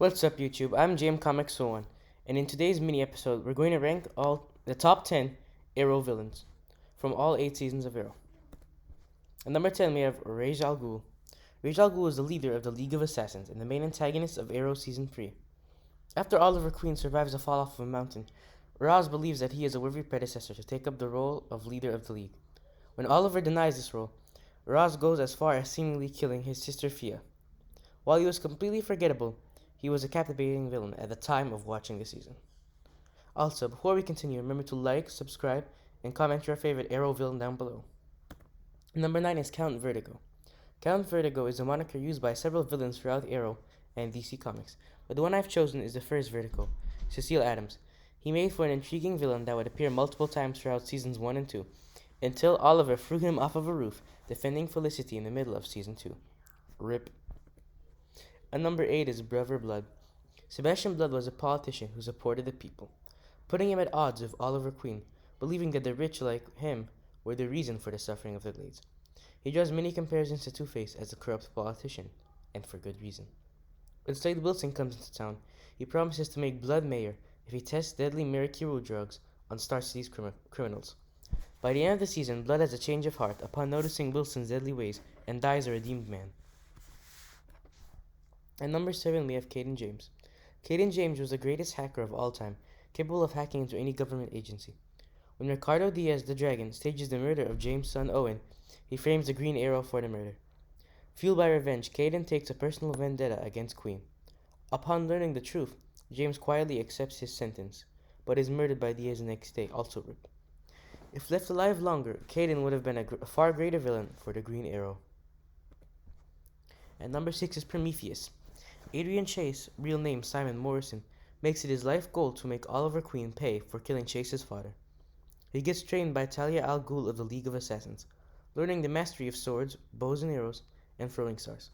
What's up, YouTube? I'm JM Comics 1, and in today's mini episode, we're going to rank all the top 10 Arrow villains from all 8 seasons of Arrow. At number 10, we have Ra's al Ghul. Ra's al Ghul is the leader of the League of Assassins and the main antagonist of Arrow Season 3. After Oliver Queen survives a fall off of a mountain, Ra's believes that he is a worthy predecessor to take up the role of leader of the League. When Oliver denies this role, Ra's goes as far as seemingly killing his sister Fia. While he was completely forgettable, he was a captivating villain at the time of watching the season. Also, before we continue, remember to like, subscribe, and comment your favorite Arrow villain down below. Number 9 is Count Vertigo. Count Vertigo is a moniker used by several villains throughout Arrow and DC Comics, but the one I've chosen is the first Vertigo, Cecile Adams. He made for an intriguing villain that would appear multiple times throughout seasons 1 and 2, until Oliver threw him off of a roof, defending Felicity in the middle of season 2. RIP. And number 8 is Brother Blood. Sebastian Blood was a politician who supported the people, putting him at odds with Oliver Queen, believing that the rich like him were the reason for the suffering of the Glades. He draws many comparisons to Two-Face as a corrupt politician, and for good reason. When Slade Wilson comes into town, he promises to make Blood mayor if he tests deadly Miracle drugs on Star City's criminals. By the end of the season, Blood has a change of heart upon noticing Wilson's deadly ways and dies a redeemed man. At number 7, we have Caden James. Caden James was the greatest hacker of all time, capable of hacking into any government agency. When Ricardo Diaz the Dragon stages the murder of James' son Owen, he frames the Green Arrow for the murder. Fueled by revenge, Caden takes a personal vendetta against Queen. Upon learning the truth, James quietly accepts his sentence, but is murdered by Diaz the next day, also RIP. If left alive longer, Caden would have been a far greater villain for the Green Arrow. At number 6 is Prometheus. Adrian Chase, real name Simon Morrison, makes it his life goal to make Oliver Queen pay for killing Chase's father. He gets trained by Talia al Ghul of the League of Assassins, learning the mastery of swords, bows and arrows, and throwing stars.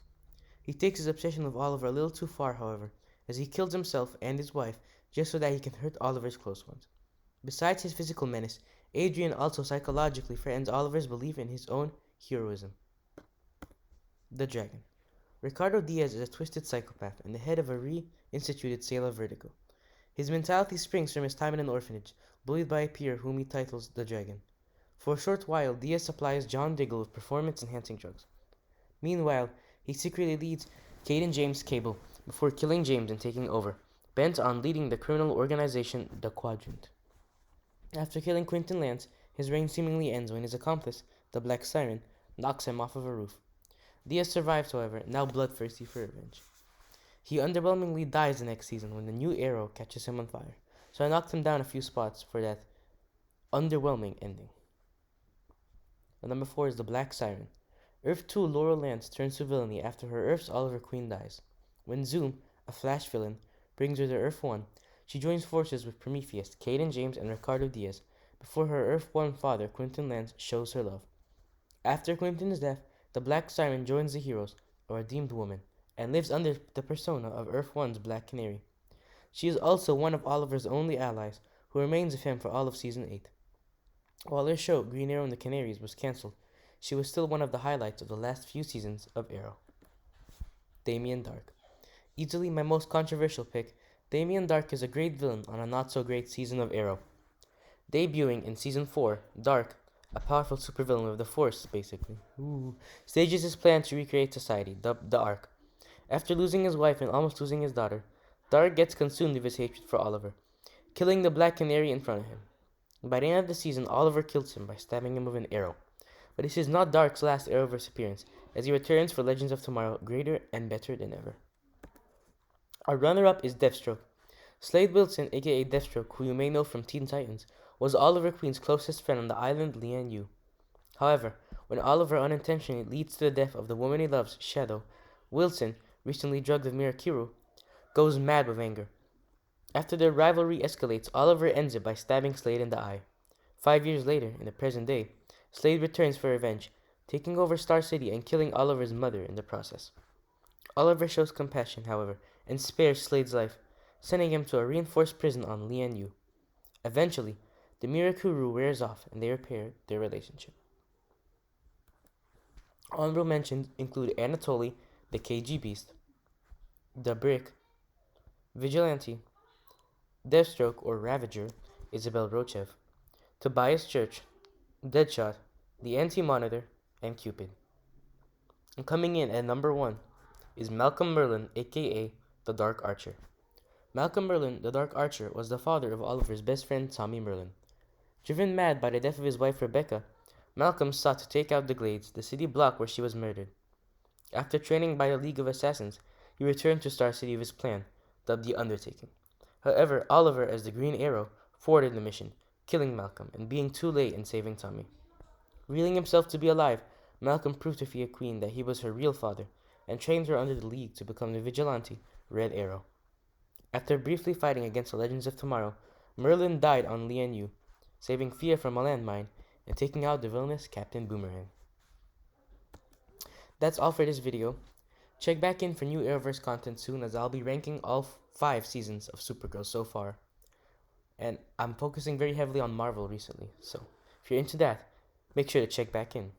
He takes his obsession with Oliver a little too far, however, as he kills himself and his wife just so that he can hurt Oliver's close ones. Besides his physical menace, Adrian also psychologically threatens Oliver's belief in his own heroism. The Dragon. Ricardo Diaz is a twisted psychopath and the head of a reinstituted Sailor Vertigo. His mentality springs from his time in an orphanage, bullied by a peer whom he titles the Dragon. For a short while, Diaz supplies John Diggle with performance-enhancing drugs. Meanwhile, he secretly leads Caden James Cable before killing James and taking over, bent on leading the criminal organization The Quadrant. After killing Quentin Lance, his reign seemingly ends when his accomplice, the Black Siren, knocks him off of a roof. Diaz survives, however, now bloodthirsty for revenge. He underwhelmingly dies the next season when the new Arrow catches him on fire, so I knocked him down a few spots for that underwhelming ending. And number 4 is the Black Siren. Earth 2 Laurel Lance turns to villainy after her Earth's Oliver Queen dies. When Zoom, a Flash villain, brings her to Earth 1, she joins forces with Prometheus, Caden James, and Ricardo Diaz before her Earth 1 father, Quentin Lance, shows her love. After Quentin's death, the Black Siren joins the heroes, a redeemed woman, and lives under the persona of Earth 1's Black Canary. She is also one of Oliver's only allies, who remains with him for all of Season 8. While her show, Green Arrow and the Canaries, was cancelled, she was still one of the highlights of the last few seasons of Arrow. Damien Dark. Easily my most controversial pick, Damien Dark is a great villain on a not-so-great season of Arrow. Debuting in Season 4, Dark, a powerful supervillain of the Force, basically, stages his plan to recreate society, the Ark. After losing his wife and almost losing his daughter, Dark gets consumed with his hatred for Oliver, killing the Black Canary in front of him. By the end of the season, Oliver kills him by stabbing him with an arrow. But this is not Dark's last Arrowverse appearance, as he returns for Legends of Tomorrow, greater and better than ever. Our runner-up is Deathstroke. Slade Wilson, aka Deathstroke, who you may know from Teen Titans, was Oliver Queen's closest friend on the island Lian Yu. However, when Oliver unintentionally leads to the death of the woman he loves, Shadow, Wilson, recently drugged with Mirakiru, goes mad with anger. After their rivalry escalates, Oliver ends it by stabbing Slade in the eye. 5 years later, in the present day, Slade returns for revenge, taking over Star City and killing Oliver's mother in the process. Oliver shows compassion, however, and spares Slade's life, sending him to a reinforced prison on Lian Yu. Eventually, the Mirakuru wears off and they repair their relationship. Honorable mentions include Anatoly, the KG Beast, the Brick, Vigilante, Deathstroke or Ravager, Isabel Rochev, Tobias Church, Deadshot, the Anti-Monitor, and Cupid. And coming in at number 1 is Malcolm Merlyn, aka the Dark Archer. Malcolm Merlyn, the Dark Archer, was the father of Oliver's best friend Tommy Merlyn. Driven mad by the death of his wife Rebecca, Malcolm sought to take out the Glades, the city block where she was murdered. After training by the League of Assassins, he returned to Star City with his plan, dubbed the Undertaking. However, Oliver, as the Green Arrow, thwarted the mission, killing Malcolm and being too late in saving Tommy. Reeling himself to be alive, Malcolm proved to Fia Queen that he was her real father, and trained her under the League to become the vigilante, Red Arrow. After briefly fighting against the Legends of Tomorrow, Merlyn died on Lian Yu, saving Fia from a landmine and taking out the villainous Captain Boomerang. That's all for this video. Check back in for new Arrowverse content soon, as I'll be ranking all 5 seasons of Supergirl so far. And I'm focusing very heavily on Marvel recently, so if you're into that, make sure to check back in.